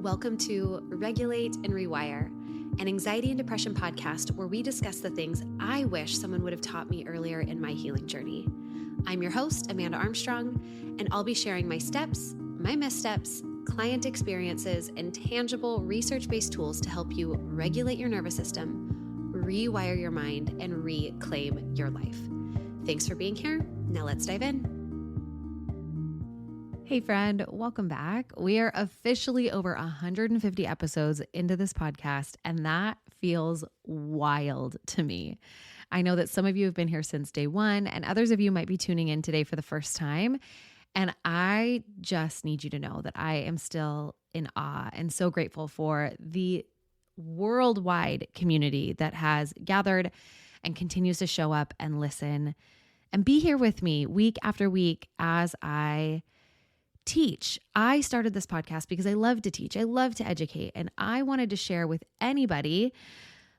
Welcome to Regulate and Rewire, an anxiety and depression podcast where we discuss the things I wish someone would have taught me earlier in my healing journey. I'm your host, Amanda Armstrong, and I'll be sharing my steps, my missteps, client experiences, and tangible research-based tools to help you regulate your nervous system, rewire your mind, and reclaim your life. Thanks for being here. Now let's dive in. Hey friend, welcome back. We are officially over 150 episodes into this podcast, and that feels wild to me. I know that some of you have been here since day one, and others of you might be tuning in today for the first time. And I just need you to know that I am still in awe and so grateful for the worldwide community that has gathered and continues to show up and listen and be here with me week after week as I teach. I started this podcast because I love to teach. I love to educate. And I wanted to share with anybody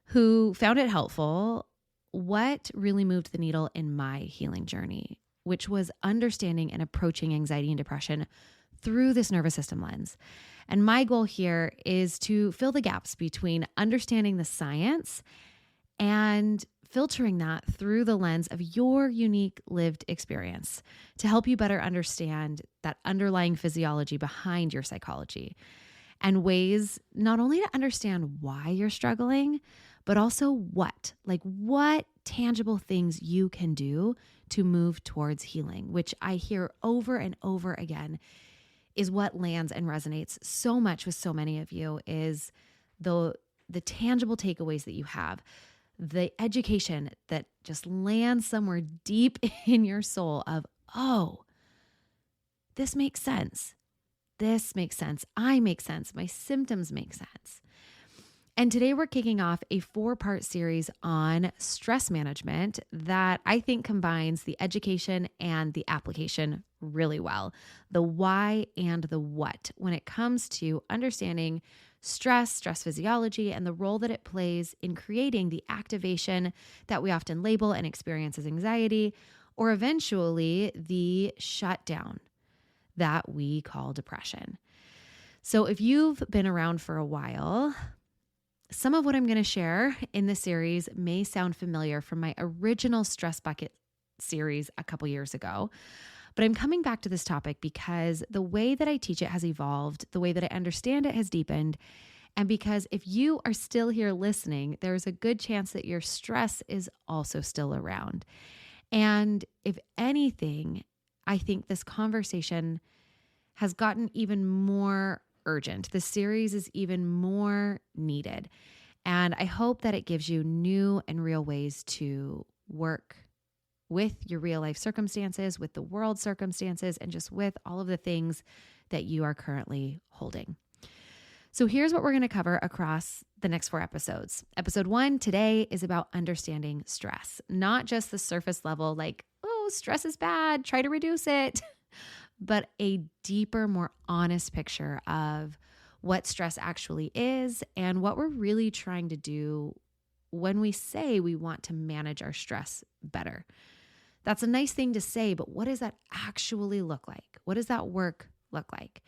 who found it helpful what really moved the needle in my healing journey, which was understanding and approaching anxiety and depression through this nervous system lens. And my goal here is to fill the gaps between understanding the science and filtering that through the lens of your unique lived experience to help you better understand that underlying physiology behind your psychology and ways not only to understand why you're struggling, but also what tangible things you can do to move towards healing, which I hear over and over again is what lands and resonates so much with so many of you is the tangible takeaways that you have. The education that just lands somewhere deep in your soul of, oh, this makes sense. This makes sense. I make sense. My symptoms make sense. And today we're kicking off a 4-part series on stress management that I think combines the education and the application really well. The why and the what when it comes to understanding stress physiology, and the role that it plays in creating the activation that we often label and experience as anxiety, or eventually the shutdown that we call depression. So if you've been around for a while, some of what I'm going to share in this series may sound familiar from my original Stress Bucket series a couple years ago. But I'm coming back to this topic because the way that I teach it has evolved, the way that I understand it has deepened, and because if you are still here listening, there's a good chance that your stress is also still around. And if anything, I think this conversation has gotten even more urgent. The series is even more needed. And I hope that it gives you new and real ways to work with your real life circumstances, with the world circumstances, and just with all of the things that you are currently holding. So here's what we're going to cover across the next 4 episodes. Episode 1 today is about understanding stress, not just the surface level, like, oh, stress is bad, try to reduce it, but a deeper, more honest picture of what stress actually is and what we're really trying to do when we say we want to manage our stress better. That's a nice thing to say, but what does that actually look like? What does that work look like?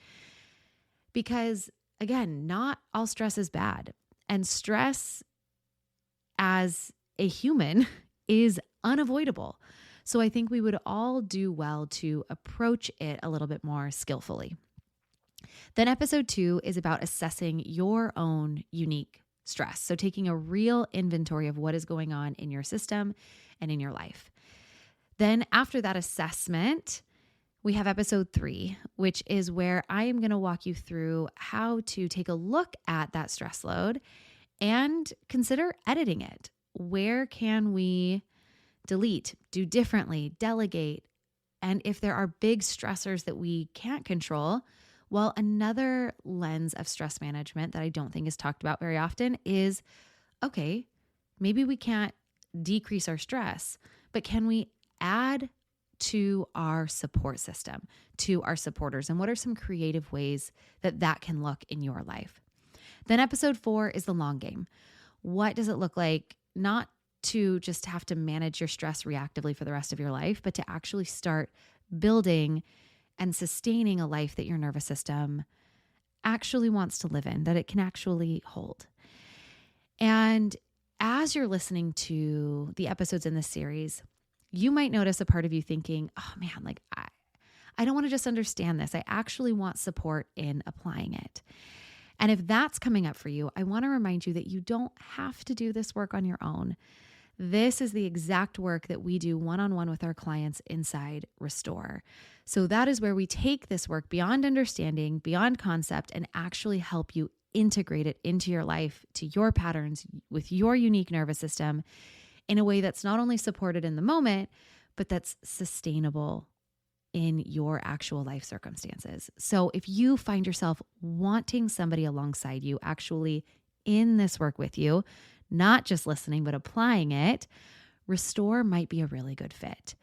Because again, not all stress is bad. And stress as a human is unavoidable. So I think we would all do well to approach it a little bit more skillfully. Then episode 2 is about assessing your own unique stress. So taking a real inventory of what is going on in your system and in your life. Then after that assessment, we have episode 3, which is where I am going to walk you through how to take a look at that stress load and consider editing it. Where can we delete, do differently, delegate? And if there are big stressors that we can't control, well, another lens of stress management that I don't think is talked about very often is, okay, maybe we can't decrease our stress, but can we add to our support system, to our supporters? And what are some creative ways that that can look in your life? Then episode 4 is the long game. What does it look like not to just have to manage your stress reactively for the rest of your life, but to actually start building and sustaining a life that your nervous system actually wants to live in, that it can actually hold. And as you're listening to the episodes in this series, you might notice a part of you thinking, oh man, like I don't want to just understand this. I actually want support in applying it. And if that's coming up for you, I want to remind you that you don't have to do this work on your own. This is the exact work that we do one-on-one with our clients inside Restore. So that is where we take this work beyond understanding, beyond concept, and actually help you integrate it into your life, to your patterns, with your unique nervous system in a way that's not only supported in the moment, but that's sustainable in your actual life circumstances. So if you find yourself wanting somebody alongside you, actually in this work with you, not just listening, but applying it, Restore might be a really good fit.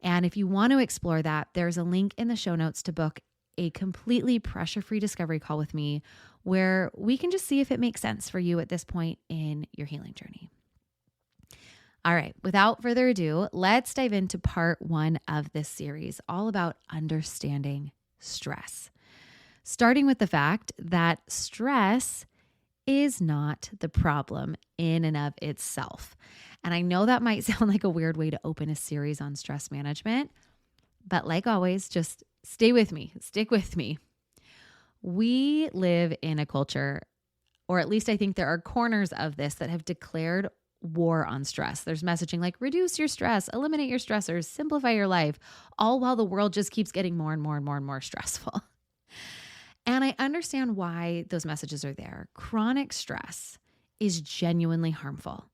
And if you want to explore that, there's a link in the show notes to book a completely pressure-free discovery call with me where we can just see if it makes sense for you at this point in your healing journey. All right, without further ado, let's dive into part 1 of this series, all about understanding stress. Starting with the fact that stress is not the problem in and of itself. And I know that might sound like a weird way to open a series on stress management, but like always, just stay with me, stick with me. We live in a culture, or at least I think there are corners of this that have declared war on stress. There's messaging like reduce your stress, eliminate your stressors, simplify your life, all while the world just keeps getting more and more and more and more stressful. And I understand why those messages are there. Chronic stress is genuinely harmful.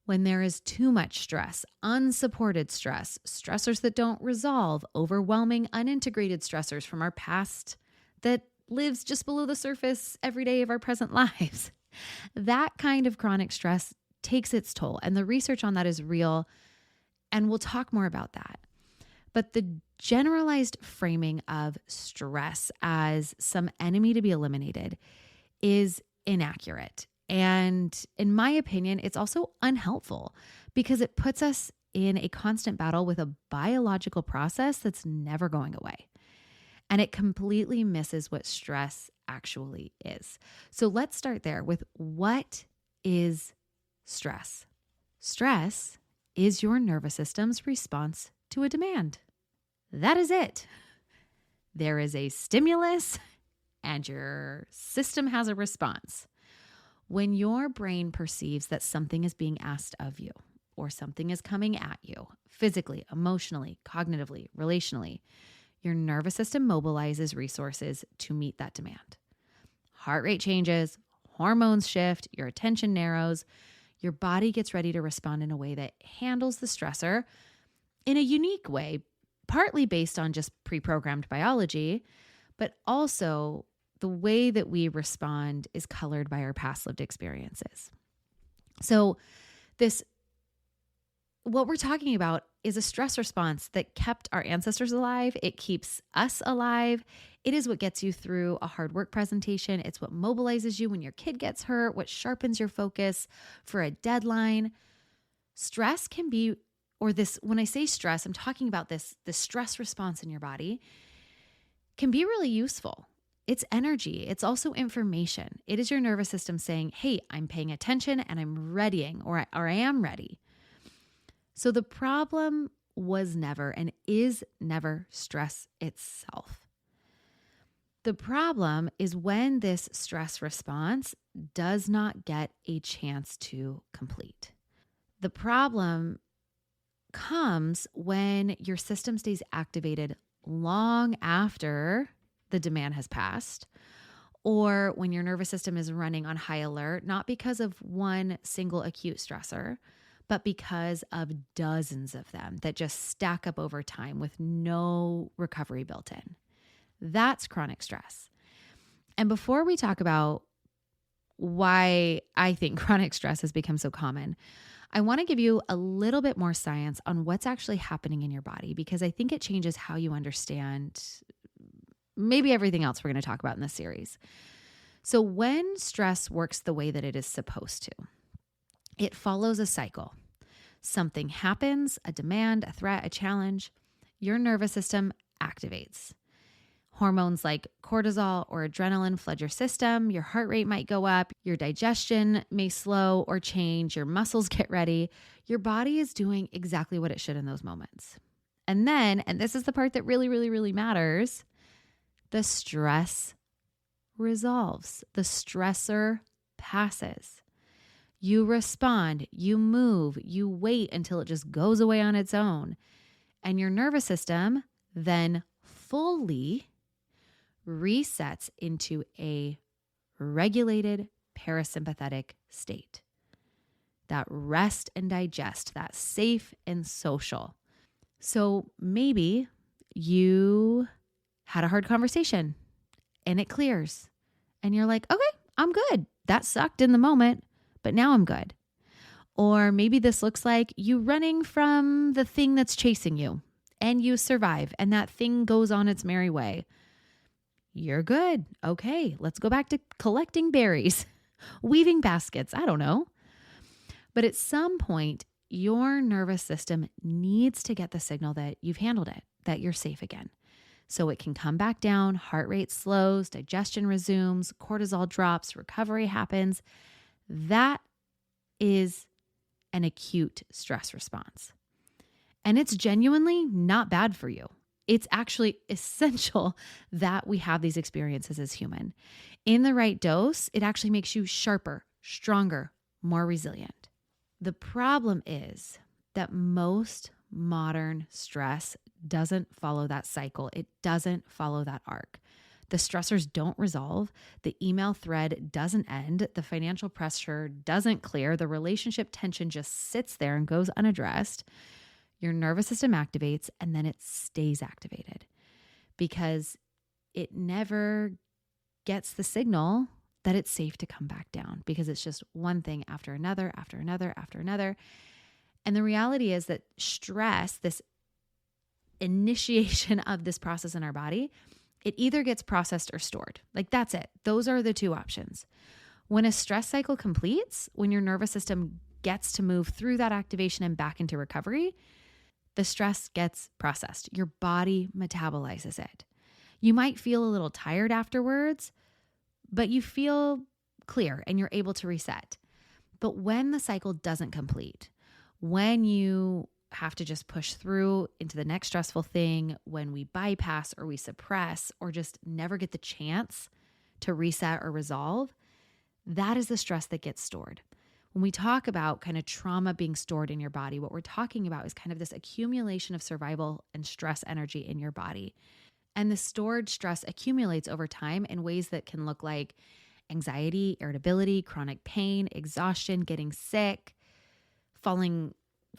When there is too much stress, unsupported stress, stressors that don't resolve, overwhelming unintegrated stressors from our past that lives just below the surface every day of our present lives, that kind of chronic stress takes its toll. And the research on that is real. And we'll talk more about that. But the generalized framing of stress as some enemy to be eliminated is inaccurate. And in my opinion, it's also unhelpful because it puts us in a constant battle with a biological process that's never going away. And it completely misses what stress actually is. So let's start there with what is stress? Stress is your nervous system's response to a demand. That is it. There is a stimulus and your system has a response. When your brain perceives that something is being asked of you or something is coming at you physically, emotionally, cognitively, relationally, your nervous system mobilizes resources to meet that demand. Heart rate changes, hormones shift, your attention narrows, your body gets ready to respond in a way that handles the stressor in a unique way, partly based on just pre-programmed biology, but also the way that we respond is colored by our past lived experiences. So what we're talking about is a stress response that kept our ancestors alive. It keeps us alive. It is what gets you through a hard work presentation. It's what mobilizes you when your kid gets hurt, what sharpens your focus for a deadline. Stress can be, when I say stress, I'm talking about this stress response in your body can be really useful. It's energy. It's also information. It is your nervous system saying, hey, I'm paying attention and I'm readying, or I am ready. So the problem was never and is never stress itself. The problem is when this stress response does not get a chance to complete. The problem comes when your system stays activated long after the demand has passed, or when your nervous system is running on high alert, not because of one single acute stressor, but because of dozens of them that just stack up over time with no recovery built in. That's chronic stress. And before we talk about why I think chronic stress has become so common, I want to give you a little bit more science on what's actually happening in your body, because I think it changes how you understand maybe everything else we're going to talk about in this series. So when stress works the way that it is supposed to, it follows a cycle. Something happens, a demand, a threat, a challenge, your nervous system activates. Hormones like cortisol or adrenaline flood your system. Your heart rate might go up. Your digestion may slow or change. Your muscles get ready. Your body is doing exactly what it should in those moments. And then, and this is the part that really, really, really matters, the stress resolves. The stressor passes. You respond, you move, you wait until it just goes away on its own. And your nervous system then fully resets into a regulated parasympathetic state. That rest and digest, that safe and social. So maybe you had a hard conversation and it clears and you're like, okay, I'm good. That sucked in the moment, but now I'm good. Or maybe this looks like you running from the thing that's chasing you and you survive and that thing goes on its merry way. You're good. Okay, let's go back to collecting berries, weaving baskets. I don't know. But at some point, your nervous system needs to get the signal that you've handled it, that you're safe again. So it can come back down, heart rate slows, digestion resumes, cortisol drops, recovery happens. That is an acute stress response. And it's genuinely not bad for you. It's actually essential that we have these experiences as human. In the right dose, it actually makes you sharper, stronger, more resilient. The problem is that most modern stress doesn't follow that cycle. It doesn't follow that arc. The stressors don't resolve. The email thread doesn't end. The financial pressure doesn't clear. The relationship tension just sits there and goes unaddressed. Your nervous system activates and then it stays activated because it never gets the signal that it's safe to come back down because it's just one thing after another, after another, after another. And the reality is that stress, this initiation of this process in our body, it either gets processed or stored. Like that's it. Those are the two options. When a stress cycle completes, when your nervous system gets to move through that activation and back into recovery, the stress gets processed. Your body metabolizes it. You might feel a little tired afterwards, but you feel clear and you're able to reset. But when the cycle doesn't complete, when you have to just push through into the next stressful thing, when we bypass or we suppress or just never get the chance to reset or resolve, that is the stress that gets stored. When we talk about kind of trauma being stored in your body, what we're talking about is kind of this accumulation of survival and stress energy in your body. And the stored stress accumulates over time in ways that can look like anxiety, irritability, chronic pain, exhaustion, getting sick, falling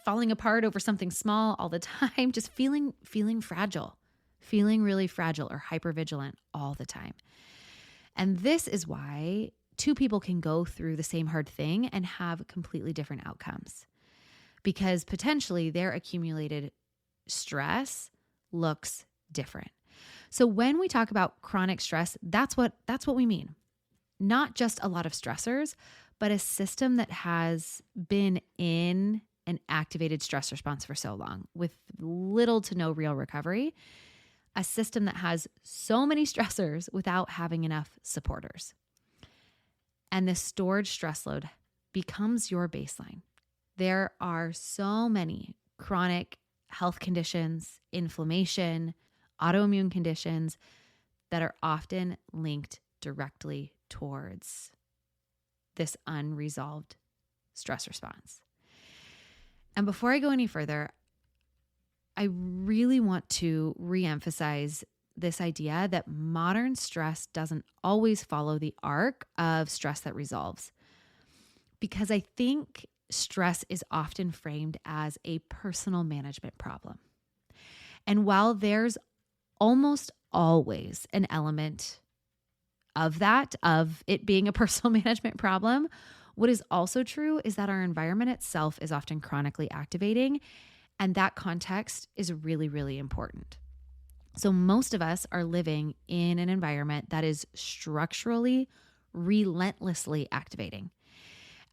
apart over something small all the time, just feeling fragile, feeling really fragile or hypervigilant all the time. And this is why two people can go through the same hard thing and have completely different outcomes because potentially their accumulated stress looks different. So when we talk about chronic stress, that's what we mean. Not just a lot of stressors, but a system that has been in an activated stress response for so long with little to no real recovery, a system that has so many stressors without having enough supporters. And the stored stress load becomes your baseline. There are so many chronic health conditions, inflammation, autoimmune conditions that are often linked directly towards this unresolved stress response. And before I go any further, I really want to reemphasize this idea that modern stress doesn't always follow the arc of stress that resolves. Because I think stress is often framed as a personal management problem. And while there's almost always an element of that, of it being a personal management problem, what is also true is that our environment itself is often chronically activating, and that context is really, really important. So most of us are living in an environment that is structurally, relentlessly activating.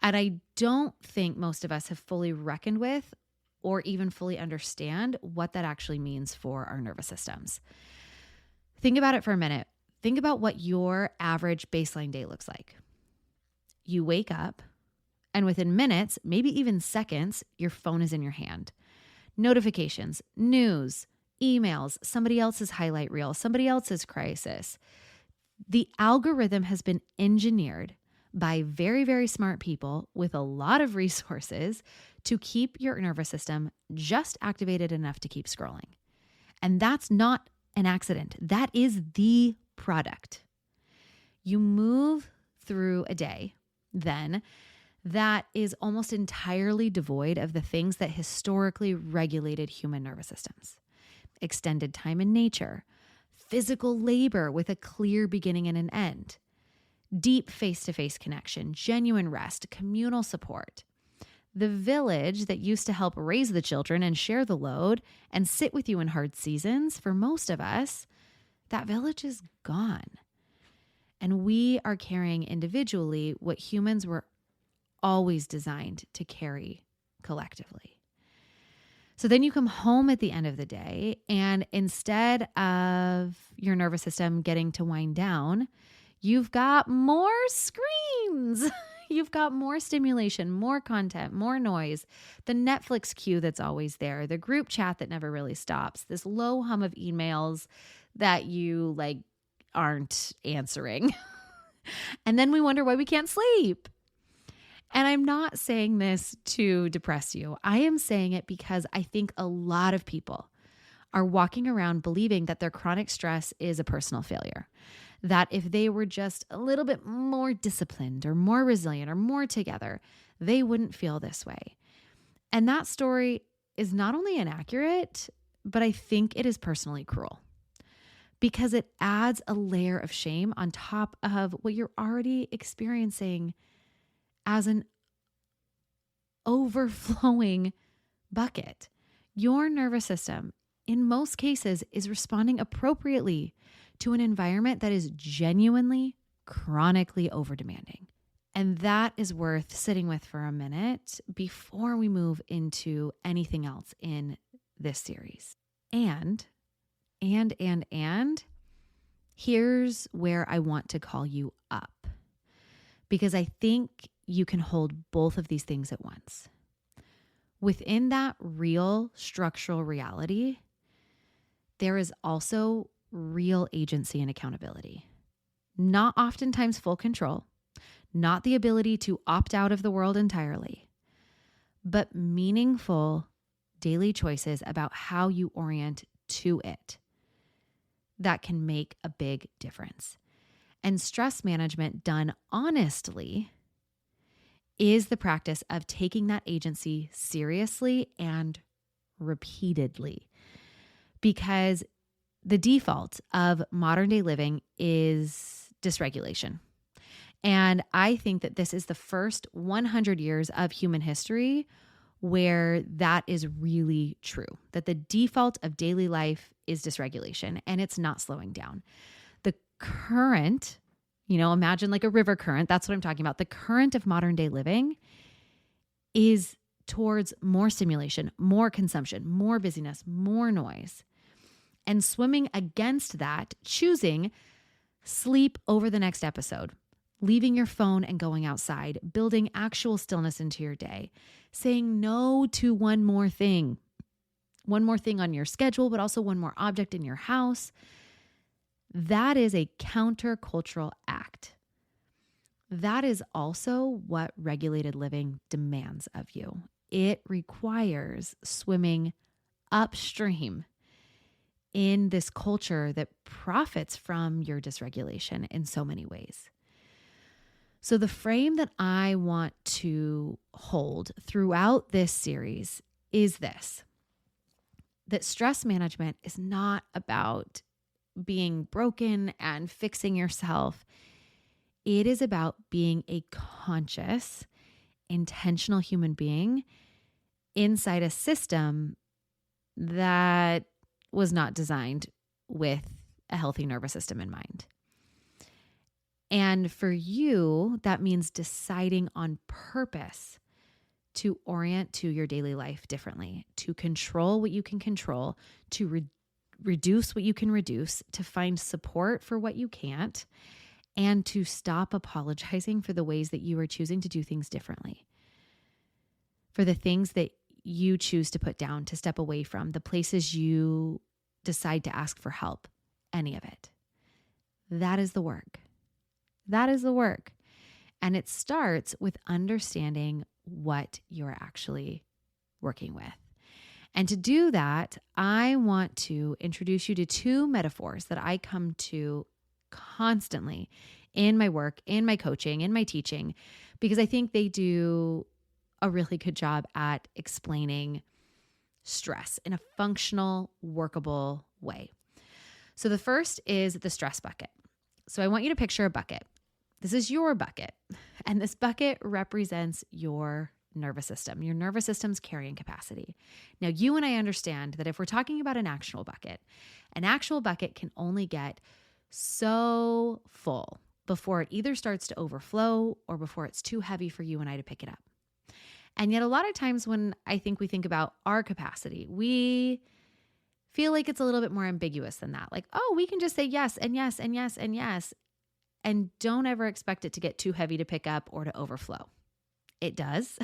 And I don't think most of us have fully reckoned with or even fully understand what that actually means for our nervous systems. Think about it for a minute. Think about what your average baseline day looks like. You wake up, and within minutes, maybe even seconds, your phone is in your hand. Notifications, news, emails, somebody else's highlight reel, somebody else's crisis. The algorithm has been engineered by very, very smart people with a lot of resources to keep your nervous system just activated enough to keep scrolling. And that's not an accident. That is the product. You move through a day then that is almost entirely devoid of the things that historically regulated human nervous systems. Extended time in nature, physical labor with a clear beginning and an end, deep face-to-face connection, genuine rest, communal support. The village that used to help raise the children and share the load and sit with you in hard seasons, for most of us, that village is gone. And we are carrying individually what humans were always designed to carry collectively. So then you come home at the end of the day, and instead of your nervous system getting to wind down, you've got more screens. You've got more stimulation, more content, more noise, the Netflix queue that's always there, the group chat that never really stops, this low hum of emails that you aren't answering. And then we wonder why we can't sleep. And I'm not saying this to depress you. I am saying it because I think a lot of people are walking around believing that their chronic stress is a personal failure. That if they were just a little bit more disciplined or more resilient or more together, they wouldn't feel this way. And that story is not only inaccurate, but I think it is personally cruel because it adds a layer of shame on top of what you're already experiencing as an overflowing bucket. Your nervous system, in most cases, is responding appropriately to an environment that is genuinely, chronically overdemanding. And that is worth sitting with for a minute before we move into anything else in this series. And here's where I want to call you up, because I think you can hold both of these things at once. Within that real structural reality, there is also real agency and accountability. Not oftentimes full control, not the ability to opt out of the world entirely, but meaningful daily choices about how you orient to it that can make a big difference. And stress management done honestly is the practice of taking that agency seriously and repeatedly. Because the default of modern day living is dysregulation. And I think that this is the first 100 years of human history where that is really true, that the default of daily life is dysregulation and it's not slowing down. The current, imagine like a river current. That's what I'm talking about. The current of modern day living is towards more stimulation, more consumption, more busyness, more noise. And swimming against that, choosing sleep over the next episode, leaving your phone and going outside, building actual stillness into your day, saying no to one more thing on your schedule, but also one more object in your house. That is a countercultural act. That is also what regulated living demands of you. It requires swimming upstream in this culture that profits from your dysregulation in so many ways. So the frame that I want to hold throughout this series is this: that stress management is not about being broken and fixing yourself. It is about being a conscious, intentional human being inside a system that was not designed with a healthy nervous system in mind. And for you, that means deciding on purpose to orient to your daily life differently, to control what you can control, to reduce what you can reduce, to find support for what you can't, and to stop apologizing for the ways that you are choosing to do things differently, for the things that you choose to put down, to step away from, the places you decide to ask for help, any of it. That is the work. That is the work. And it starts with understanding what you're actually working with. And to do that, I want to introduce you to two metaphors that I come to constantly in my work, in my coaching, in my teaching, because I think they do a really good job at explaining stress in a functional, workable way. So the first is the stress bucket. So I want you to picture a bucket. This is your bucket, and this bucket represents your nervous system, your nervous system's carrying capacity. Now, you and I understand that if we're talking about an actual bucket can only get so full before it either starts to overflow or before it's too heavy for you and I to pick it up. And yet a lot of times when I think we think about our capacity, we feel like it's a little bit more ambiguous than that. Like, oh, we can just say yes and yes and yes and yes, and don't ever expect it to get too heavy to pick up or to overflow. It does.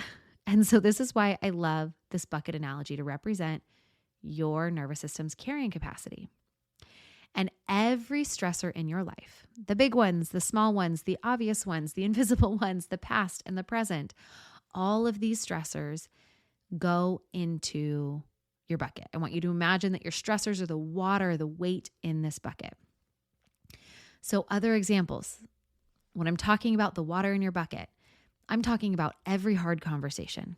And so this is why I love this bucket analogy to represent your nervous system's carrying capacity. And every stressor in your life, the big ones, the small ones, the obvious ones, the invisible ones, the past and the present, all of these stressors go into your bucket. I want you to imagine that your stressors are the water, the weight in this bucket. So other examples, when I'm talking about the water in your bucket, I'm talking about every hard conversation,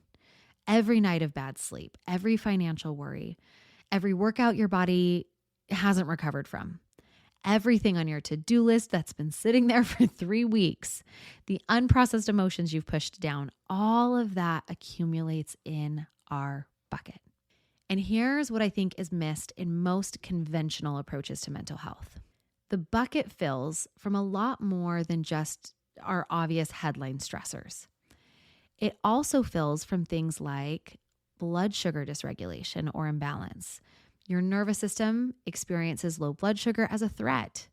every night of bad sleep, every financial worry, every workout your body hasn't recovered from, everything on your to-do list that's been sitting there for 3 weeks, the unprocessed emotions you've pushed down, all of that accumulates in our bucket. And here's what I think is missed in most conventional approaches to mental health. The bucket fills from a lot more than just our obvious headline stressors. It also fills from things like blood sugar dysregulation or imbalance. Your nervous system experiences low blood sugar as a threat,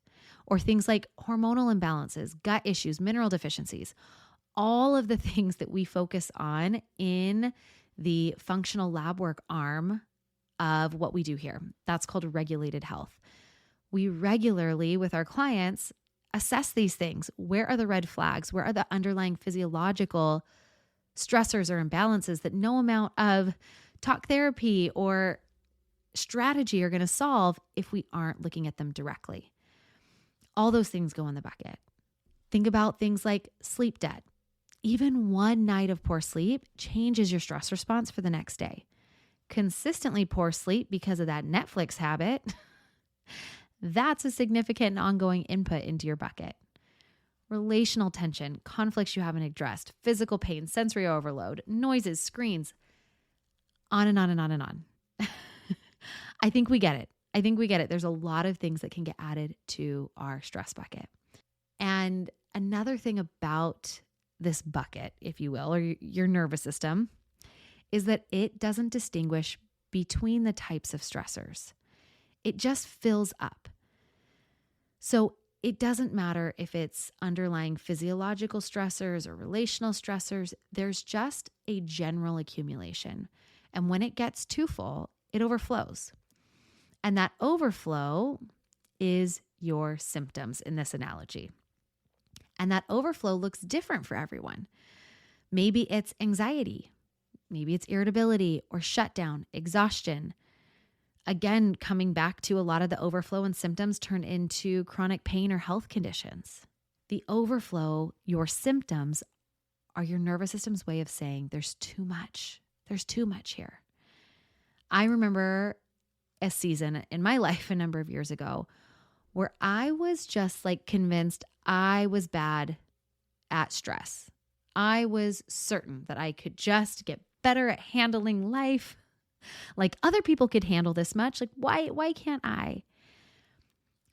or things like hormonal imbalances, gut issues, mineral deficiencies, all of the things that we focus on in the functional lab work arm of what we do here. That's called regulated health. We regularly, with our clients, assess these things. Where are the red flags? Where are the underlying physiological stressors or imbalances that no amount of talk therapy or strategy are going to solve if we aren't looking at them directly? All those things go in the bucket. Think about things like sleep debt. Even one night of poor sleep changes your stress response for the next day. Consistently poor sleep because of that Netflix habit, that's a significant ongoing input into your bucket. Relational tension, conflicts you haven't addressed, physical pain, sensory overload, noises, screens, on and on and on and on. I think we get it. There's a lot of things that can get added to our stress bucket. And another thing about this bucket, if you will, or your nervous system, is that it doesn't distinguish between the types of stressors. It just fills up. So it doesn't matter if it's underlying physiological stressors or relational stressors. There's just a general accumulation. And when it gets too full, it overflows. And that overflow is your symptoms in this analogy. And that overflow looks different for everyone. Maybe it's anxiety. Maybe it's irritability or shutdown, exhaustion. Again, coming back to a lot of the overflow and symptoms turn into chronic pain or health conditions. The overflow, your symptoms, are your nervous system's way of saying there's too much. There's too much here. I remember a season in my life a number of years ago where I was just like convinced I was bad at stress. I was certain that I could just get better at handling life. Like other people could handle this much. Like why can't I?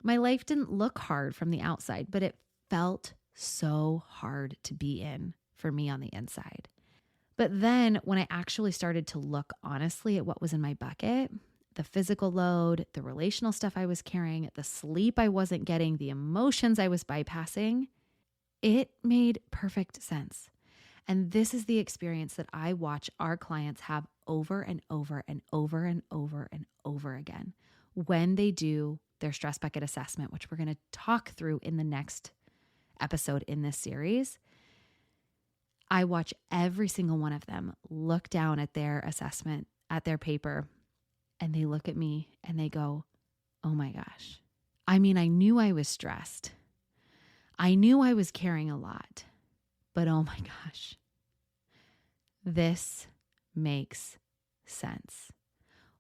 My life didn't look hard from the outside, but it felt so hard to be in for me on the inside. But then when I actually started to look honestly at what was in my bucket, the physical load, the relational stuff I was carrying, the sleep I wasn't getting, the emotions I was bypassing, it made perfect sense. And this is the experience that I watch our clients have over and over and over and over and over again when they do their stress bucket assessment, which we're going to talk through in the next episode in this series. I watch every single one of them look down at their assessment, at their paper, and they look at me and they go, oh my gosh. I mean, I knew I was stressed. I knew I was carrying a lot, but oh my gosh, this makes sense.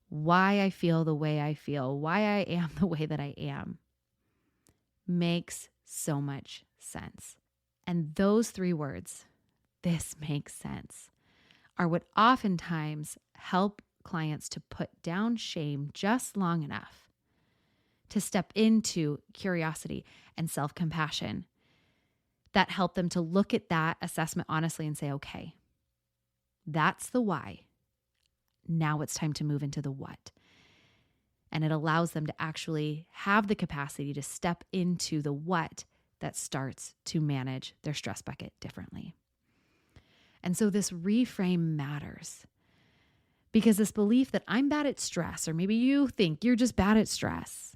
Why I feel the way I feel, why I am the way that I am, makes so much sense. And those three words, this makes sense, are what oftentimes help clients to put down shame just long enough to step into curiosity and self-compassion that help them to look at that assessment honestly and say, okay, that's the why. Now it's time to move into the what. And it allows them to actually have the capacity to step into the what that starts to manage their stress bucket differently. And so this reframe matters because this belief that I'm bad at stress, or maybe you think you're just bad at stress.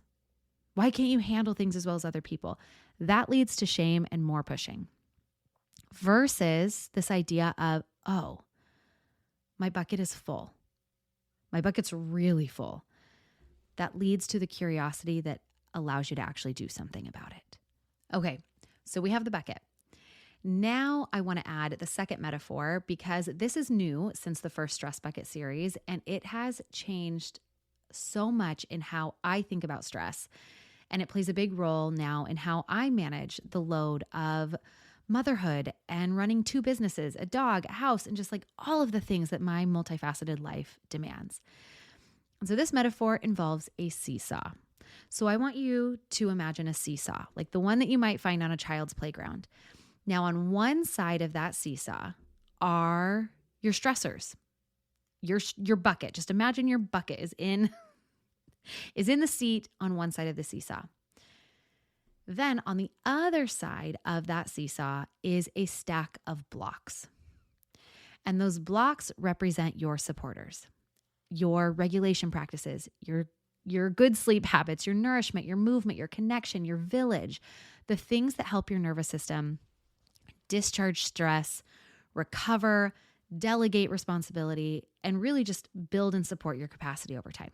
Why can't you handle things as well as other people? That leads to shame and more pushing versus this idea of, oh, my bucket is full. My bucket's really full. That leads to the curiosity that allows you to actually do something about it. Okay, so we have the bucket. Now I want to add the second metaphor because this is new since the first stress bucket series, and it has changed so much in how I think about stress. And it plays a big role now in how I manage the load of motherhood and running two businesses, a dog, a house, and just like all of the things that my multifaceted life demands. And so this metaphor involves a seesaw. So I want you to imagine a seesaw, like the one that you might find on a child's playground. Now, on one side of that seesaw are your stressors, your bucket. Just imagine your bucket is in the seat on one side of the seesaw. Then on the other side of that seesaw is a stack of blocks. And those blocks represent your supporters, your regulation practices, your good sleep habits, your nourishment, your movement, your connection, your village, the things that help your nervous system discharge stress, recover, delegate responsibility, and really just build and support your capacity over time.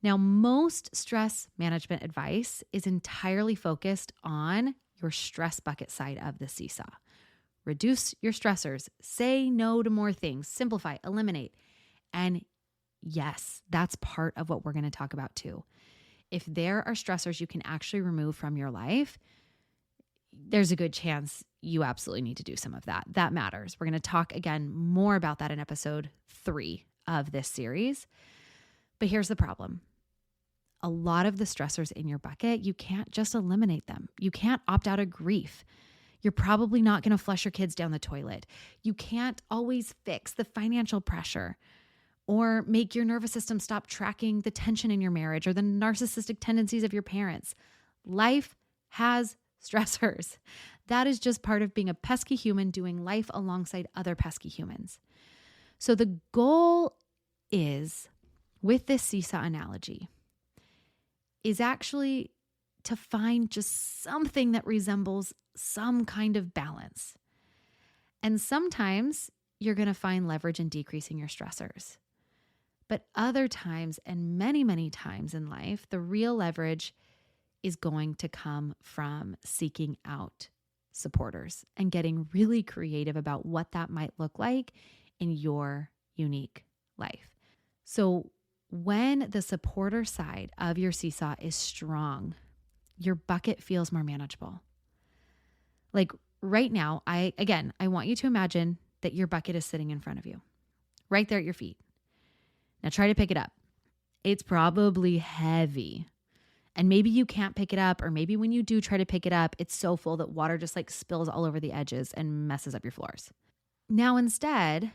Now, most stress management advice is entirely focused on your stress bucket side of the seesaw. Reduce your stressors, say no to more things, simplify, eliminate. And yes, that's part of what we're going to talk about too. If there are stressors you can actually remove from your life, there's a good chance you absolutely need to do some of that. That matters. We're going to talk again more about that in episode 3 of this series. But here's the problem. A lot of the stressors in your bucket, you can't just eliminate them. You can't opt out of grief. You're probably not going to flush your kids down the toilet. You can't always fix the financial pressure or make your nervous system stop tracking the tension in your marriage or the narcissistic tendencies of your parents. Life has stressors. That is just part of being a pesky human doing life alongside other pesky humans. So the goal is, with this seesaw analogy, is actually to find just something that resembles some kind of balance. And sometimes you're going to find leverage in decreasing your stressors. But other times, and many, many times in life, the real leverage is going to come from seeking out supporters and getting really creative about what that might look like in your unique life. So when the supporter side of your seesaw is strong, your bucket feels more manageable. Like right now, I want you to imagine that your bucket is sitting in front of you, right there at your feet. Now try to pick it up. It's probably heavy. And maybe you can't pick it up, or maybe when you do try to pick it up, it's so full that water just like spills all over the edges and messes up your floors. Now instead,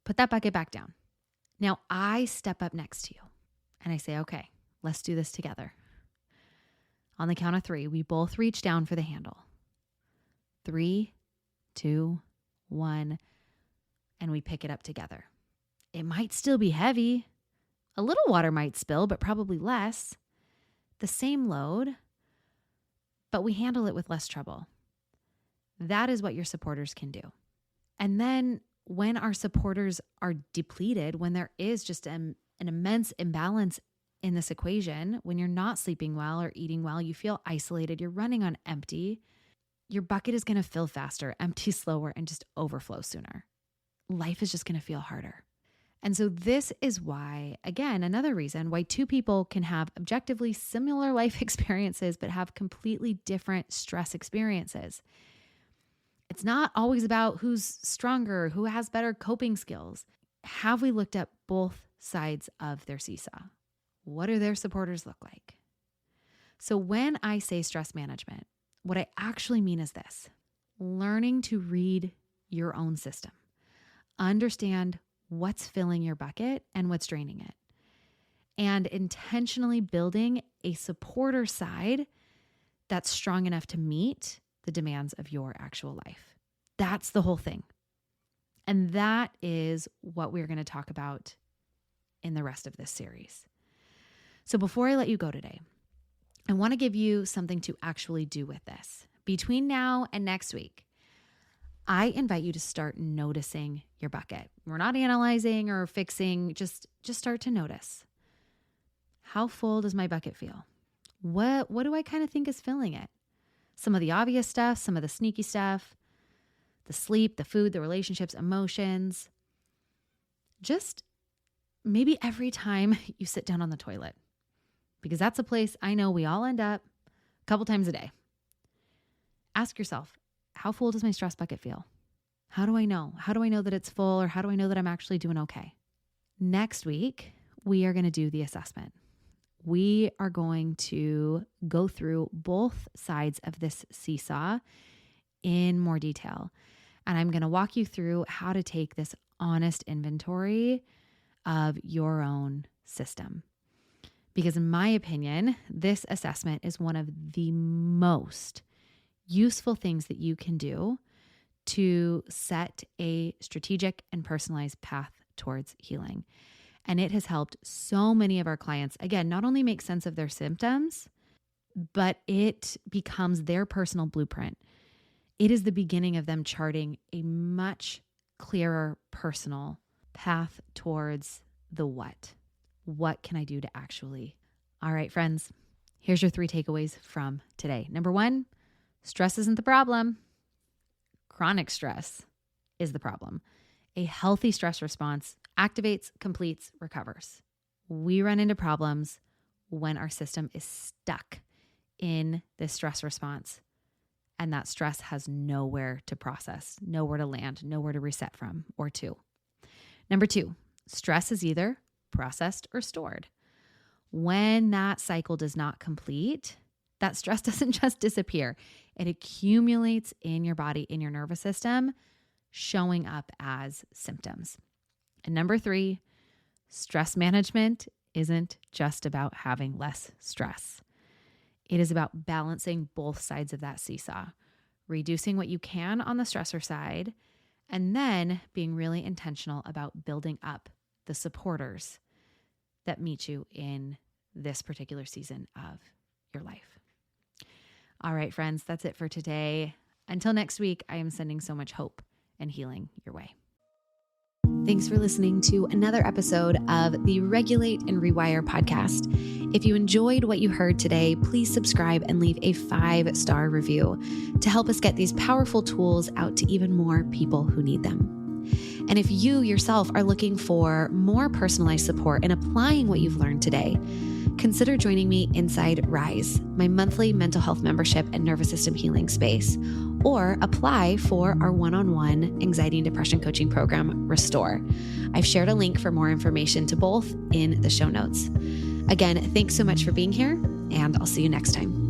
put that bucket back down. Now I step up next to you And I say, okay, let's do this together. On the count of 3, we both reach down for the handle. 3, 2, 1, and we pick it up together. It might still be heavy. A little water might spill, but probably less. The same load, but we handle it with less trouble. That is what your supporters can do. And then when our supporters are depleted, when there is just an immense imbalance in this equation, when you're not sleeping well or eating well, you feel isolated, you're running on empty, your bucket is going to fill faster, empty slower, and just overflow sooner. Life is just going to feel harder. And so this is why, again, another reason why 2 people can have objectively similar life experiences, but have completely different stress experiences. It's not always about who's stronger, who has better coping skills. Have we looked at both sides of their seesaw? What do their supporters look like? So when I say stress management, what I actually mean is this: learning to read your own system, understand what's filling your bucket and what's draining it, and intentionally building a supporter side that's strong enough to meet the demands of your actual life. That's the whole thing. And that is what we're going to talk about in the rest of this series. So before I let you go today, I want to give you something to actually do with this. Between now and next week, I invite you to start noticing your bucket. We're not analyzing or fixing, just start to notice. How full does my bucket feel? What do I kind of think is filling it? Some of the obvious stuff, some of the sneaky stuff, the sleep, the food, the relationships, emotions. Just maybe every time you sit down on the toilet, because that's a place I know we all end up a couple times a day. Ask yourself, how full does my stress bucket feel? How do I know? How do I know that it's full, or how do I know that I'm actually doing okay? Next week, we are going to do the assessment. We are going to go through both sides of this seesaw in more detail. And I'm going to walk you through how to take this honest inventory of your own system. Because in my opinion, this assessment is one of the most useful things that you can do to set a strategic and personalized path towards healing. And it has helped so many of our clients, again, not only make sense of their symptoms, but it becomes their personal blueprint. It is the beginning of them charting a much clearer personal path towards the what. What can I do to actually? All right, friends, here's your 3 takeaways from today. Number 1, stress isn't the problem. Chronic stress is the problem. A healthy stress response activates, completes, recovers. We run into problems when our system is stuck in this stress response, and that stress has nowhere to process, nowhere to land, nowhere to reset from or to. Number 2, stress is either processed or stored. When that cycle does not complete, that stress doesn't just disappear. It accumulates in your body, in your nervous system, showing up as symptoms. And number 3, stress management isn't just about having less stress. It is about balancing both sides of that seesaw, reducing what you can on the stressor side, and then being really intentional about building up the supporters that meet you in this particular season of your life. All right, friends, that's it for today. Until next week, I am sending so much hope and healing your way. Thanks for listening to another episode of the Regulate and Rewire podcast. If you enjoyed what you heard today, please subscribe and leave a 5-star review to help us get these powerful tools out to even more people who need them. And if you yourself are looking for more personalized support in applying what you've learned today, consider joining me inside Rise, my monthly mental health membership and nervous system healing space, or apply for our one-on-one anxiety and depression coaching program, Restore. I've shared a link for more information to both in the show notes. Again, thanks so much for being here, and I'll see you next time.